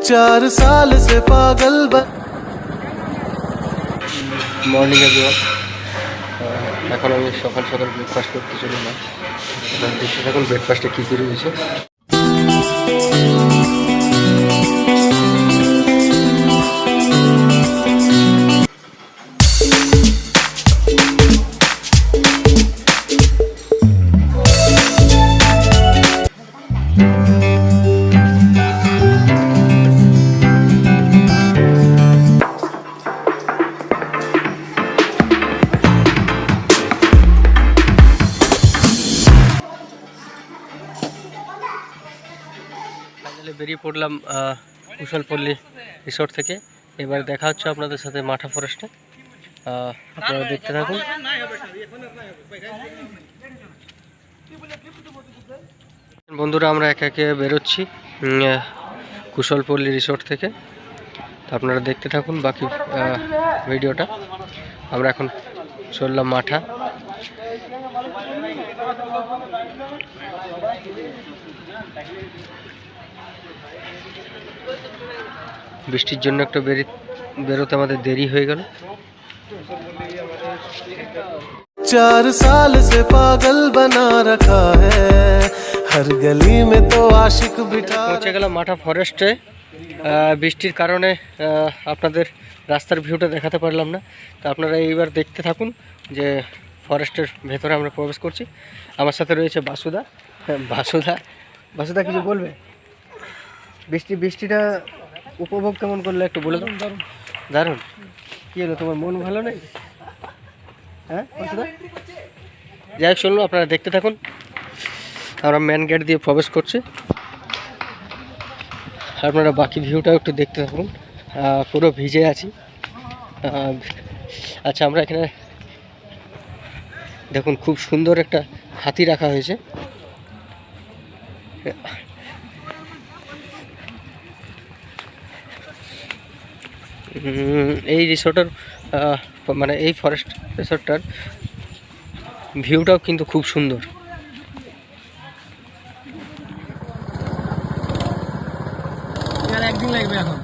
4 साल से पागल মর্নিং এভরিওয়ান। এখন আমি সকাল সকাল ব্রেকফাস্ট করতে চললাম। দেখতে থাকুন ব্রেকফাস্টে কী কী রয়েছে। বেরিয়ে পড়লাম কুশলপল্লী রিসোর্ট থেকে। এবার দেখা হচ্ছে আপনাদের সাথে মাঠা ফরেস্টে। আপনারা দেখতে থাকুন। বন্ধুরা, আমরা একে একে বেরোচ্ছি কুশলপল্লী রিসোর্ট থেকে। আপনারা দেখতে থাকুন বাকি ভিডিওটা। আমরা এখন চললাম মাঠা। বৃষ্টির জন্য একটু বেরোতে আমাদের দেরি হয়ে গেল। 4 साल से पागल बना रखा है हर गली में तो आशिक बिठा। পৌঁছে গেলাম মাঠা ফরেস্টে। বৃষ্টির কারণে আপনাদের রাস্তার ভিউটা দেখাতে পারলাম না। তো আপনারা এইবার দেখতে থাকুন যে ফরেস্টের ভেতরে আমরা প্রবেশ করছি। আমার সাথে রয়েছে বাসুদা। বাসুদা কিছু বলবে? বৃষ্টিটা উপভোগ কেমন করলে একটু বলে দাও। দারুণ। কী হলো, তোমার মন ভালো নেই? হ্যাঁ বাসুদা, যাই হোক শুনলো, আপনারা দেখতে থাকুন। আমরা মেন গেট দিয়ে প্রবেশ করছি। আপনারা বাকি ভিউটাও একটু দেখতে থাকুন। পুরো ভিজে আছি। আচ্ছা, আমরা এখানে দেখুন খুব সুন্দর একটা হাতি রাখা হয়েছে। এই রিসোর্টের মানে এই ফরেস্ট রিসোর্টটার ভিউটাও কিন্তু খুব সুন্দর। একদিন লাগবে এখন।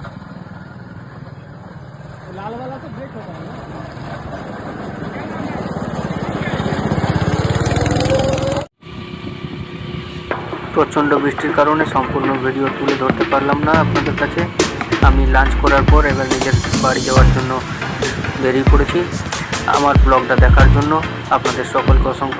প্রচণ্ড বৃষ্টির কারণে সম্পূর্ণ ভিডিও তুলে ধরতে পারলাম না আপনাদের কাছে। আমি লাঞ্চ করার পর এবার নিজের বাড়ি যাওয়ার জন্য বেরিয়ে পড়েছি। আমার ব্লগটা দেখার জন্য আপনাদের সকলকে অসংখ্য